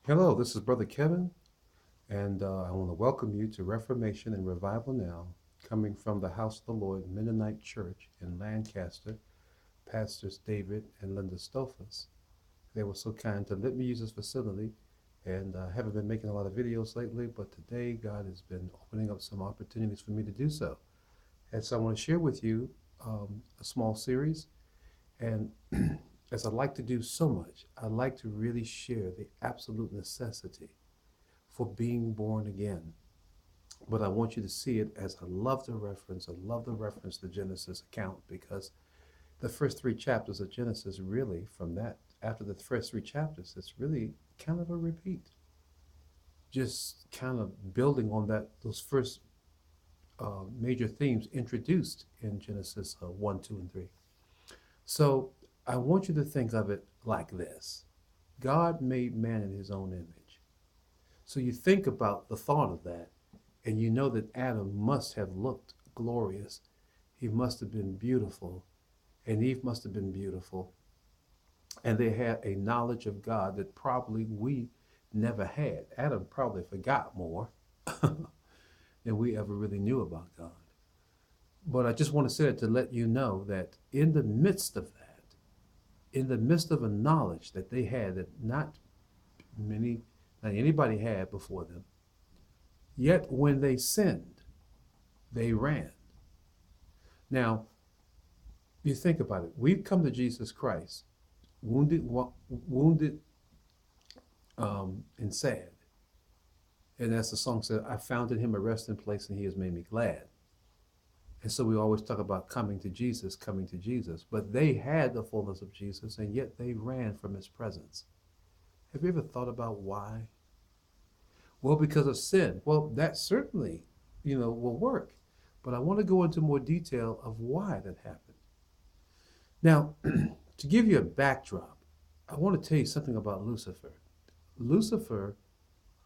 Hello, this is Brother Kevin, and I want to welcome you to Reformation and Revival Now, coming from the House of the Lord Mennonite Church in Lancaster, Pastors David and Linda Stofus. They were so kind to let me use this facility, and I haven't been making a lot of videos lately, but today God has been opening up some opportunities for me to do so. And so I want to share with you a small series, and as I like to do so much, I like to really share the absolute necessity for being born again. But I want you to see it as I love the reference to Genesis account because the first three chapters of Genesis really, from that, after the first three chapters, it's really kind of a repeat. Just kind of building on those first major themes introduced in Genesis 1, 2, and 3. So I want you to think of it like this: God made man in his own image. So you think about the thought of that, and you know that Adam must have looked glorious. He must have been beautiful, and Eve must have been beautiful. And they had a knowledge of God that probably we never had. Adam probably forgot more than we ever really knew about God. But I just want to say it to let you know that in the midst of that, in the midst of a knowledge that they had that many, not anybody had before them, yet when they sinned, they ran. Now, you think about it. We've come to Jesus Christ, wounded, and sad. And as the song said, I found in him a resting place and he has made me glad. And so we always talk about coming to Jesus, coming to Jesus. But they had the fullness of Jesus and yet they ran from his presence. Have you ever thought about why? Well, because of sin. Well, that certainly, will work. But I want to go into more detail of why that happened. Now, to give you a backdrop, I want to tell you something about Lucifer. Lucifer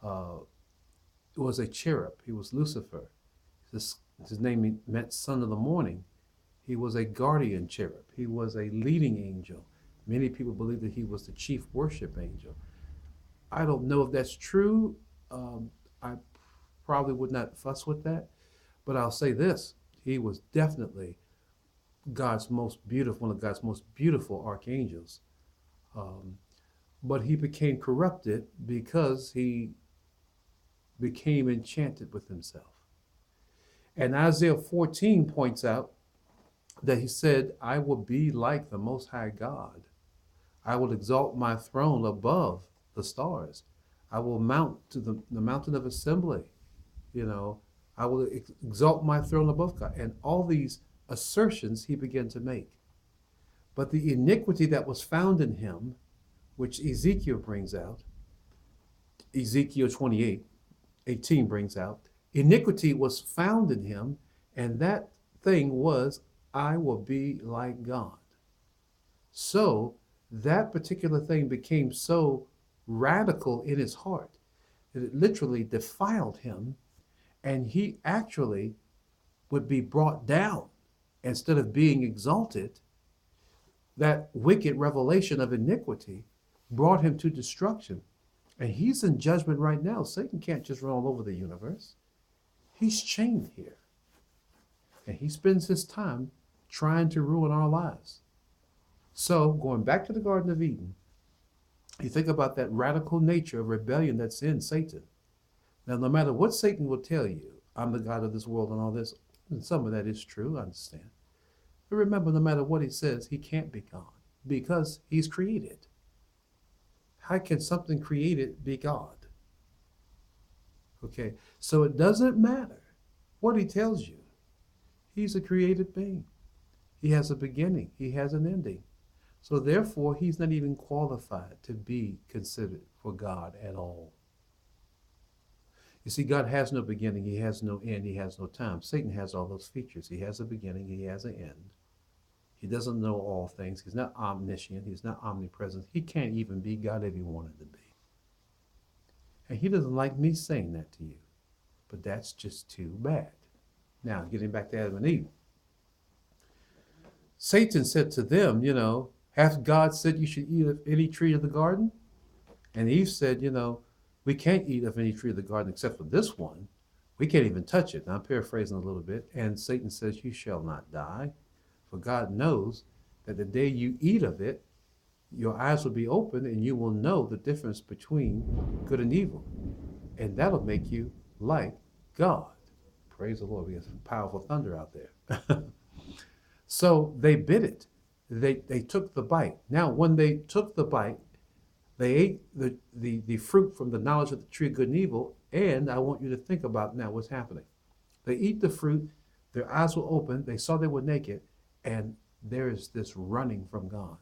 uh, was a cherub. He was Lucifer. His name meant son of the morning. He was a guardian cherub. He was a leading angel. Many people believe that he was the chief worship angel. I don't know if that's true. I probably would not fuss with that, but I'll say this: he was definitely one of God's most beautiful archangels. Um, but he became corrupted because he became enchanted with himself. And Isaiah 14 points out that he said, I will be like the Most High God. I will exalt my throne above the stars. I will mount to the mountain of assembly. You know, I will exalt my throne above God. And all these assertions he began to make. But the iniquity that was found in him, which Ezekiel brings out, Ezekiel 28:18 brings out, iniquity was found in him, and that thing was, I will be like God. So that particular thing became so radical in his heart that it literally defiled him, and he actually would be brought down instead of being exalted. That wicked revelation of iniquity brought him to destruction. And he's in judgment right now. Satan can't just run all over the universe. He's chained here. And he spends his time trying to ruin our lives. So, going back to the Garden of Eden, you think about that radical nature of rebellion that's in Satan. Now, no matter what Satan will tell you, I'm the God of this world and all this, and some of that is true, I understand. But remember, no matter what he says, he can't be God because he's created. How can something created be God? Okay, so it doesn't matter what he tells you. He's a created being. He has a beginning, he has an ending. So therefore, he's not even qualified to be considered for God at all. You see, God has no beginning, he has no end, he has no time. Satan has all those features. He has a beginning, he has an end. He doesn't know all things. He's not omniscient, he's not omnipresent. He can't even be God if he wanted to be. And he doesn't like me saying that to you. But that's just too bad. Now, getting back to Adam and Eve. Satan said to them, hath God said you should eat of any tree of the garden? And Eve said, We can't eat of any tree of the garden except for this one. We can't even touch it. Now, I'm paraphrasing a little bit. And Satan says, you shall not die. For God knows that the day you eat of it, your eyes will be open and you will know the difference between good and evil. And that'll make you like God. Praise the Lord. We have some powerful thunder out there. So they bit it. They took the bite. Now, when they took the bite, they ate the fruit from the knowledge of the tree of good and evil. And I want you to think about now what's happening. They eat the fruit, their eyes were open, they saw they were naked, and there is this running from God.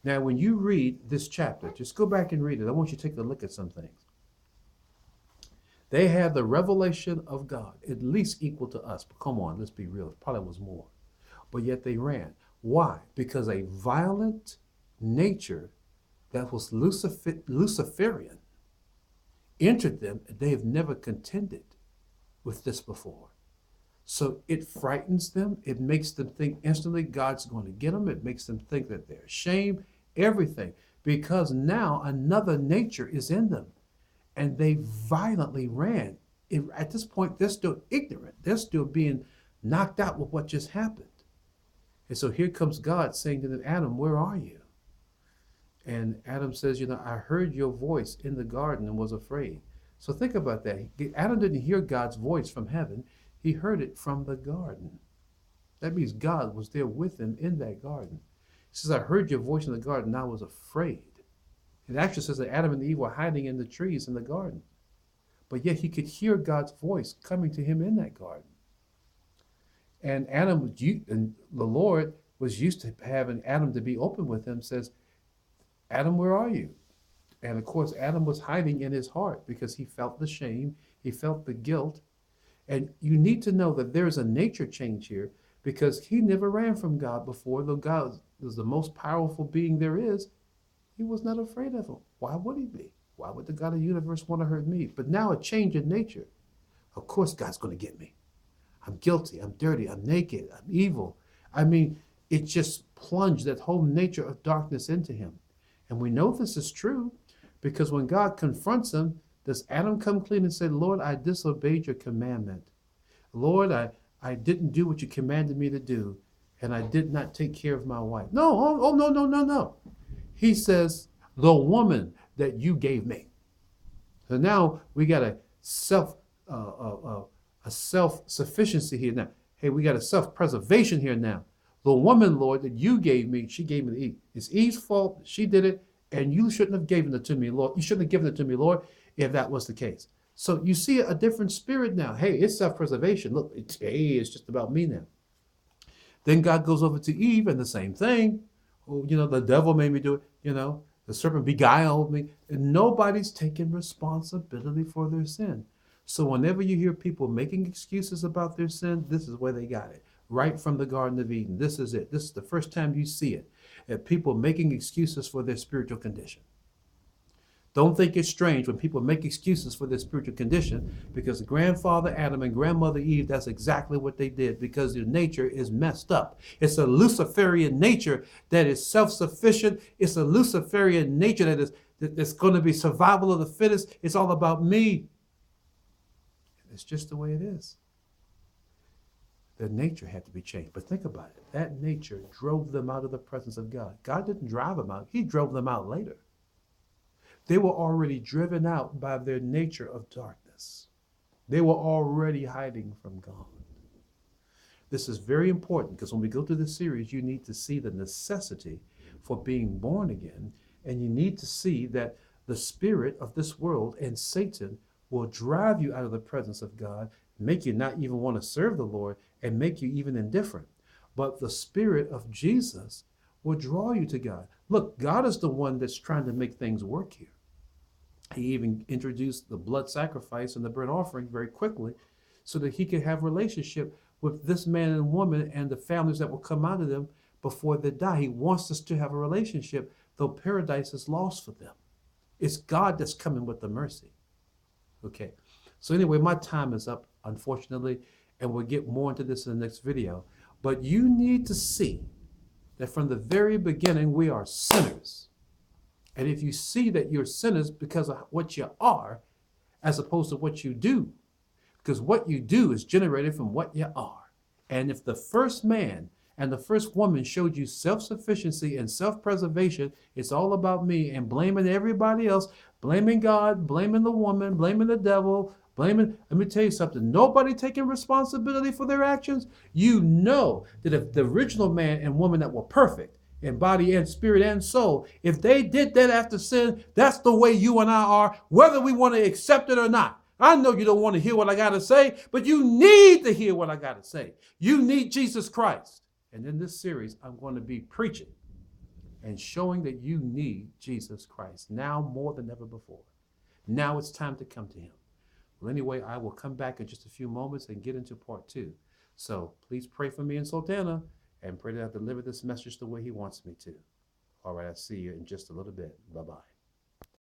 Now, when you read this chapter, just go back and read it. I want you to take a look at some things. They had the revelation of God, at least equal to us. But come on, let's be real. It probably was more. But yet they ran. Why? Because a violent nature that was Luciferian entered them. They have never contended with this before. So it frightens them. It makes them think instantly God's going to get them. It makes them think that they're ashamed, everything, because now another nature is in them. And they violently ran. At this point, they're still ignorant. They're still being knocked out with what just happened. And so here comes God saying to them, Adam, where are you? And Adam says, I heard your voice in the garden and was afraid. So think about that. Adam didn't hear God's voice from heaven. He heard it from the garden. That means God was there with him in that garden. He says, I heard your voice in the garden and I was afraid. It actually says that Adam and Eve were hiding in the trees in the garden. But yet he could hear God's voice coming to him in that garden. And and the Lord was used to having Adam to be open with him, says, Adam, where are you? And of course, Adam was hiding in his heart because he felt the shame, he felt the guilt. And you need to know that there is a nature change here because he never ran from God before, though God is the most powerful being there is. He was not afraid of him. Why would he be? Why would the God of the universe want to hurt me? But now a change in nature. Of course, God's going to get me. I'm guilty. I'm dirty. I'm naked. I'm evil. I mean, it just plunged that whole nature of darkness into him. And we know this is true because when God confronts him, does Adam come clean and say, Lord, I disobeyed your commandment. Lord, I didn't do what you commanded me to do, and I did not take care of my wife. No, no. He says, the woman that you gave me. So now we got a self-sufficiency here now. Hey, we got a self-preservation here now. The woman, Lord, that you gave me, she gave me to eat. It's Eve's fault. She did it, and you shouldn't have given it to me, Lord. You shouldn't have given it to me, Lord, if that was the case. So you see a different spirit now. Hey, it's self-preservation. Look, it's just about me now. Then God goes over to Eve and the same thing. Oh, the devil made me do it. The serpent beguiled me. And nobody's taking responsibility for their sin. So whenever you hear people making excuses about their sin, this is where they got it. Right from the Garden of Eden. This is it. This is the first time you see it. At people making excuses for their spiritual condition. Don't think it's strange when people make excuses for their spiritual condition because grandfather Adam and grandmother Eve, that's exactly what they did because their nature is messed up. It's a Luciferian nature that is self-sufficient. It's a Luciferian nature that's going to be survival of the fittest. It's all about me. It's just the way it is. Their nature had to be changed. But think about it. That nature drove them out of the presence of God. God didn't drive them out. He drove them out later. They were already driven out by their nature of darkness. They were already hiding from God. This is very important because when we go through this series, you need to see the necessity for being born again. And you need to see that the spirit of this world and Satan will drive you out of the presence of God, make you not even want to serve the Lord, and make you even indifferent. But the spirit of Jesus will draw you to God. Look, God is the one that's trying to make things work here. He even introduced the blood sacrifice and the burnt offering very quickly so that he could have a relationship with this man and woman and the families that will come out of them before they die. He wants us to have a relationship, though paradise is lost for them. It's God that's coming with the mercy. Okay, so anyway, my time is up, unfortunately, and we'll get more into this in the next video. But you need to see that from the very beginning, we are sinners. And if you see that you're sinners because of what you are, as opposed to what you do, because what you do is generated from what you are. And if the first man and the first woman showed you self-sufficiency and self-preservation, it's all about me, and blaming everybody else, blaming God, blaming the woman, blaming the devil, blaming, let me tell you something, nobody taking responsibility for their actions. You know that if the original man and woman that were perfect in body and spirit and soul, if they did that after sin, that's the way you and I are, whether we want to accept it or not. I know you don't want to hear what I got to say, but you need to hear what I got to say. You need Jesus Christ. And in this series, I'm going to be preaching and showing that you need Jesus Christ now more than ever before. Now it's time to come to him. Well, anyway, I will come back in just a few moments and get into part 2. So please pray for me in Sultana and pray that I deliver this message the way he wants me to. All right, I'll see you in just a little bit. Bye-bye.